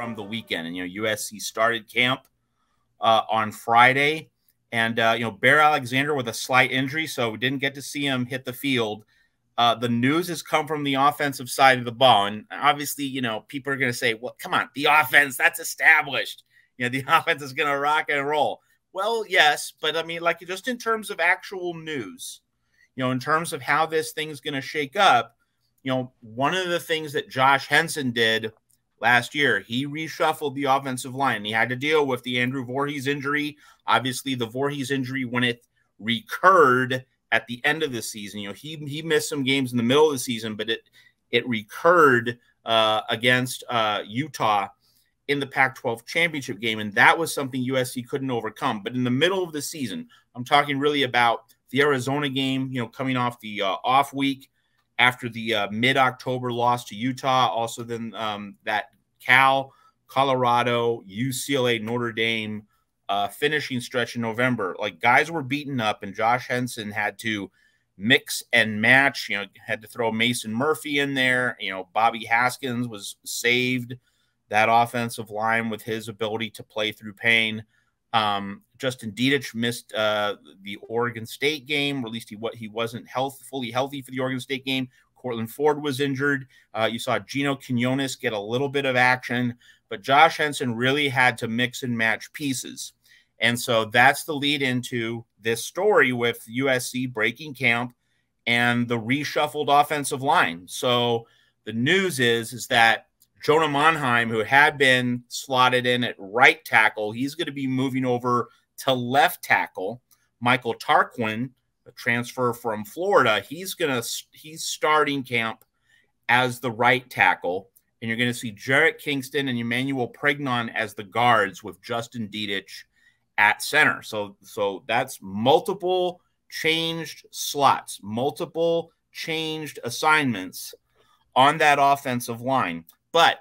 from the weekend. And, USC started camp on Friday. And, Bear Alexander with a slight injury, so we didn't get to see him hit the field. The news has come from the offensive side of the ball. And obviously, people are going to say, well, come on, the offense, that's established. The offense is going to rock and roll. Well, yes, but I mean, just in terms of actual news, in terms of how this thing's going to shake up, one of the things that Josh Henson did last year, he reshuffled the offensive line. He had to deal with the Andrew Voorhees injury. Obviously, the Voorhees injury, when it recurred at the end of the season, he missed some games in the middle of the season, but it recurred against Utah in the Pac-12 championship game, and that was something USC couldn't overcome. But in the middle of the season, I'm talking really about the Arizona game, coming off the off week after the mid-October loss to Utah, also then that Cal, Colorado, UCLA, Notre Dame finishing stretch in November. Guys were beaten up, and Josh Henson had to mix and match, had to throw Mason Murphy in there. Bobby Haskins was saved that offensive line with his ability to play through pain. Justin Dietich missed the Oregon State game, or at least he wasn't fully healthy for the Oregon State game. Cortland Ford was injured. You saw Gino Quinones get a little bit of action, but Josh Henson really had to mix and match pieces. And so that's the lead into this story with USC breaking camp and the reshuffled offensive line. So the news is that Jonah Monheim, who had been slotted in at right tackle, he's going to be moving over to left tackle. Michael Tarquin, a transfer from Florida, he's starting camp as the right tackle. And you're going to see Jarrett Kingston and Emmanuel Pregnon as the guards with Justin Dietich at center. So that's multiple changed slots, multiple changed assignments on that offensive line. But,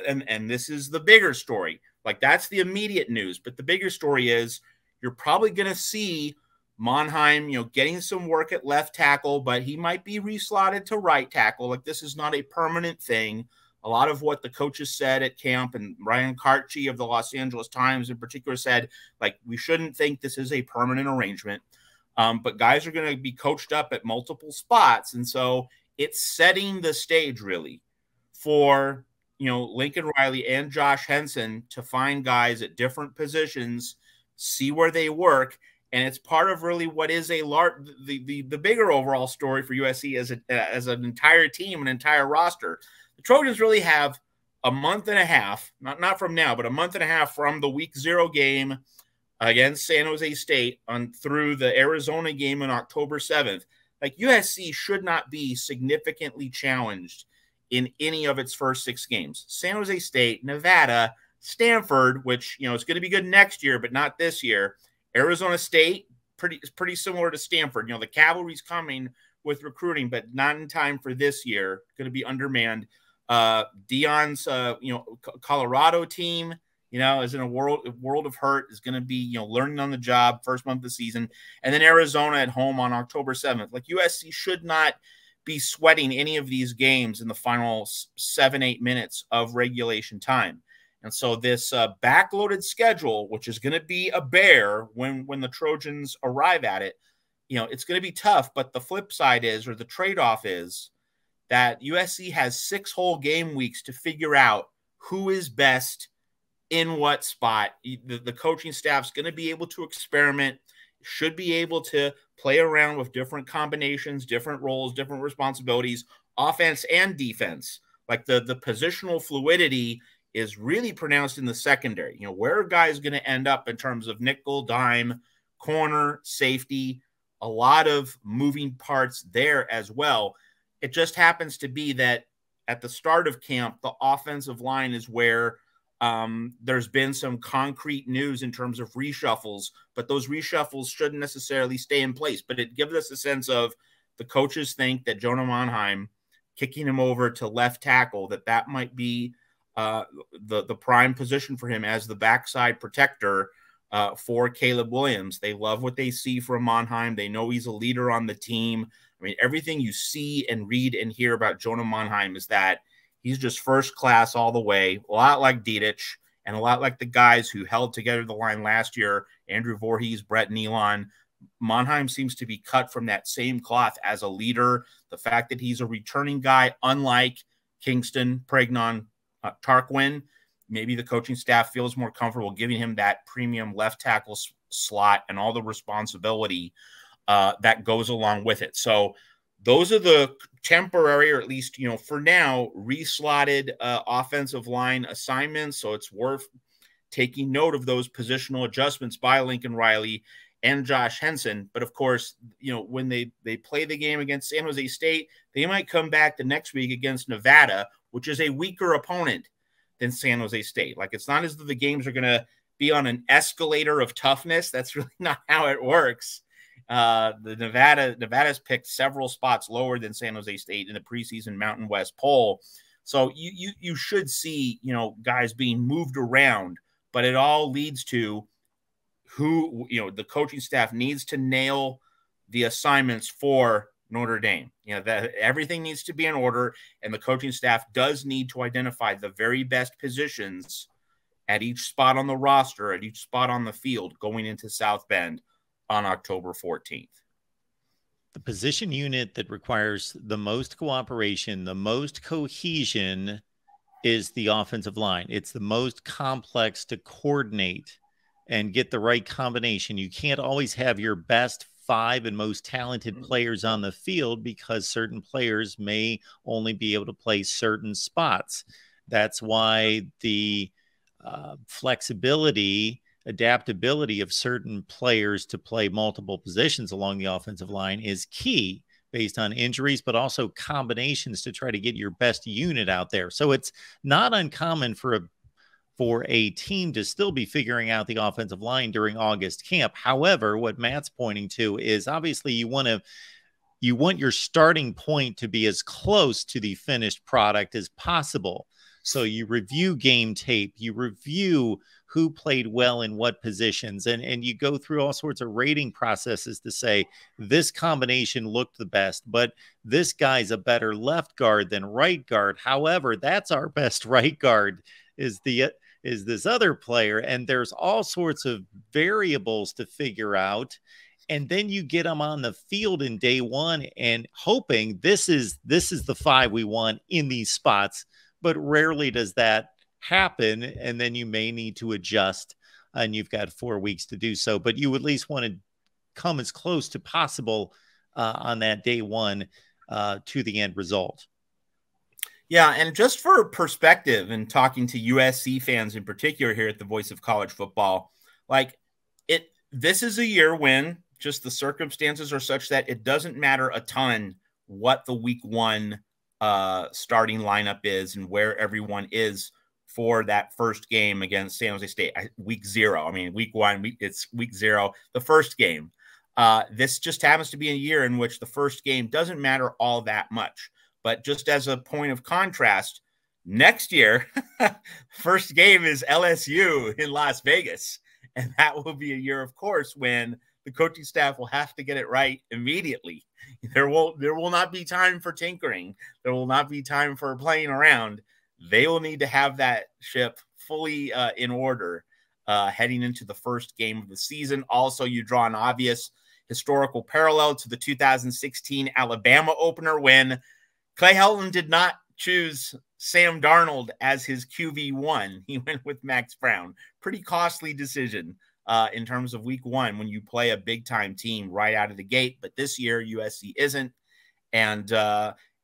and this is the bigger story, that's the immediate news. But the bigger story is you're probably going to see Monheim, getting some work at left tackle, but he might be reslotted to right tackle. This is not a permanent thing. A lot of what the coaches said at camp, and Ryan Karchi of the Los Angeles Times in particular said, we shouldn't think this is a permanent arrangement. But guys are going to be coached up at multiple spots. And so it's setting the stage really for, Lincoln Riley and Josh Henson to find guys at different positions, see where they work. And it's part of really what is the bigger overall story for USC as an entire team, an entire roster. The Trojans really have a month and a half, not from now, but a month and a half from the week 0 game against San Jose State through the Arizona game on October 7th. USC should not be significantly challenged in any of its first 6 games. San Jose State, Nevada, Stanford, which, is going to be good next year, but not this year. Arizona State, pretty similar to Stanford. The cavalry's coming with recruiting, but not in time for this year. Going to be undermanned. Dion's, Colorado team, is in a world of hurt, is going to be, learning on the job first month of the season. And then Arizona at home on October 7th. USC should not be sweating any of these games in the final 7-8 minutes of regulation time. And so this backloaded schedule, which is going to be a bear when the Trojans arrive at it, it's going to be tough. But the flip side is, or the trade-off is, that USC has 6 whole game weeks to figure out who is best in what spot. The coaching staff's going to be able to experiment, should be able to play around with different combinations, different roles, different responsibilities, offense and defense. The positional fluidity is really pronounced in the secondary. Where are guys going to end up in terms of nickel, dime, corner, safety, a lot of moving parts there as well. It just happens to be that at the start of camp, the offensive line is where there's been some concrete news in terms of reshuffles, but those reshuffles shouldn't necessarily stay in place. But it gives us a sense of the coaches think that Jonah Monheim, kicking him over to left tackle, that might be the prime position for him as the backside protector for Caleb Williams. They love what they see from Monheim. They know he's a leader on the team. I mean, everything you see and read and hear about Jonah Monheim is that He's just first class all the way, a lot like Didich and a lot like the guys who held together the line last year, Andrew Voorhees, Brett Nealon. Monheim seems to be cut from that same cloth as a leader. The fact that he's a returning guy, unlike Kingston, Pregnon, Tarquin, maybe the coaching staff feels more comfortable giving him that premium left tackle slot and all the responsibility that goes along with it. So those are the temporary, or at least, for now, reslotted offensive line assignments. So it's worth taking note of those positional adjustments by Lincoln Riley and Josh Henson. But of course, when they play the game against San Jose State, they might come back the next week against Nevada, which is a weaker opponent than San Jose State. Like, it's not as though the games are going to be on an escalator of toughness. That's really not how it works. Nevada's picked several spots lower than San Jose State in the preseason Mountain West poll. So you should see, guys being moved around, but it all leads to who, the coaching staff needs to nail the assignments for Notre Dame. That everything needs to be in order, and the coaching staff does need to identify the very best positions at each spot on the roster, at each spot on the field going into South Bend on October 14th. The position unit that requires the most cooperation, the most cohesion, is the offensive line. It's the most complex to coordinate and get the right combination. You can't always have your best 5 and most talented players on the field, because certain players may only be able to play certain spots. That's why the flexibility, adaptability of certain players to play multiple positions along the offensive line is key, based on injuries, but also combinations to try to get your best unit out there. So it's not uncommon for a team to still be figuring out the offensive line during August camp. However, what Matt's pointing to is, obviously you want your starting point to be as close to the finished product as possible. So you review game tape, you review who played well in what positions, and you go through all sorts of rating processes to say, this combination looked the best, but this guy's a better left guard than right guard. However, that's our best right guard is this other player. And there's all sorts of variables to figure out. And then you get them on the field in day one and hoping this is the 5 we want in these spots. But rarely does that happen, and then you may need to adjust, and you've got 4 weeks to do so. But you at least want to come as close to possible on that day one to the end result. Yeah, and just for perspective, and talking to USC fans in particular here at the Voice of College Football, this is a year when just the circumstances are such that it doesn't matter a ton what the week 1 starting lineup is and where everyone is for that first game against San Jose State. Week 0. I mean, week 1, it's week 0, the first game. This just happens to be a year in which the first game doesn't matter all that much. But just as a point of contrast, next year, first game is LSU in Las Vegas. And that will be a year, of course, when the coaching staff will have to get it right immediately. There will not be time for tinkering. There will not be time for playing around. They will need to have that ship fully in order heading into the first game of the season. Also, you draw an obvious historical parallel to the 2016 Alabama opener, when Clay Helton did not choose Sam Darnold as his QB1. He went with Max Brown. Pretty costly decision in terms of week 1 when you play a big-time team right out of the gate. But this year, USC isn't. And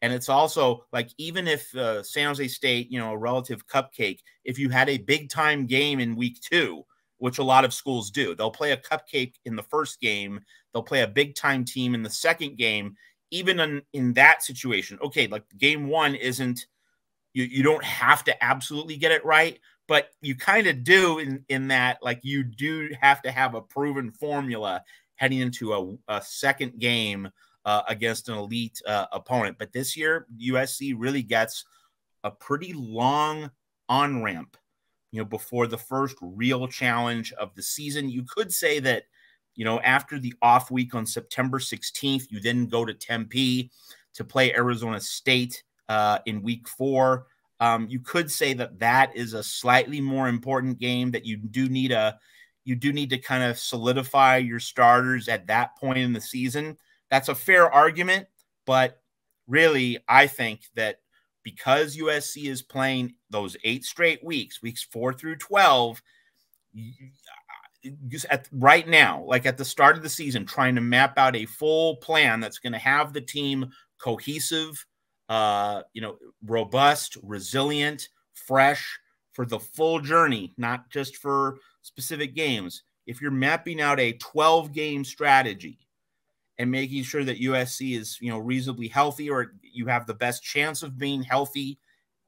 it's also like, even if San Jose State, a relative cupcake, if you had a big-time game in week 2, which a lot of schools do, they'll play a cupcake in the first game. They'll play a big-time team in the second game. Even in that situation, okay, like game 1 isn't, you don't have to absolutely get it right, but you kind of do in that, like, you do have to have a proven formula heading into a second game against an elite opponent. But this year, USC really gets a pretty long on-ramp, before the first real challenge of the season. You could say that, after the off week on September 16th, you then go to Tempe to play Arizona State in week 4. You could say that that is a slightly more important game, that you do need to kind of solidify your starters at that point in the season. That's a fair argument, but really, I think that because USC is playing those 8 straight weeks, weeks 4 through 12, right now, like at the start of the season, trying to map out a full plan that's going to have the team cohesive, robust, resilient, fresh for the full journey, not just for specific games. If you're mapping out a 12-game strategy and making sure that USC is, reasonably healthy, or you have the best chance of being healthy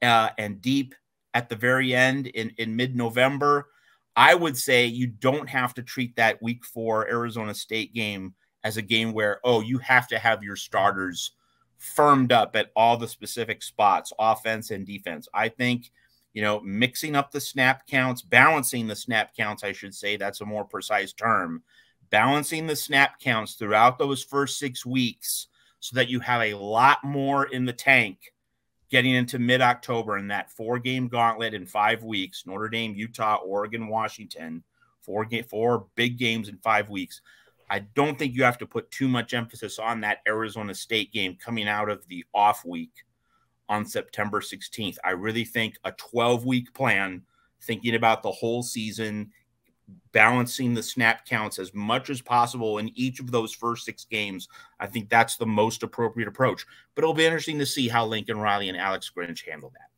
and deep at the very end in mid-November, I would say you don't have to treat that week 4 Arizona State game as a game where, you have to have your starters firmed up at all the specific spots, offense and defense. I think, mixing up the snap counts, balancing the snap counts, I should say, that's a more precise term, balancing the snap counts throughout those first 6 weeks so that you have a lot more in the tank getting into mid-October in that 4-game gauntlet in 5 weeks, Notre Dame, Utah, Oregon, Washington, 4 big games in 5 weeks. I don't think you have to put too much emphasis on that Arizona State game coming out of the off week on September 16th. I really think a 12-week plan, thinking about the whole season, balancing the snap counts as much as possible in each of those first 6 games, I think that's the most appropriate approach. But it'll be interesting to see how Lincoln Riley and Alex Grinch handle that.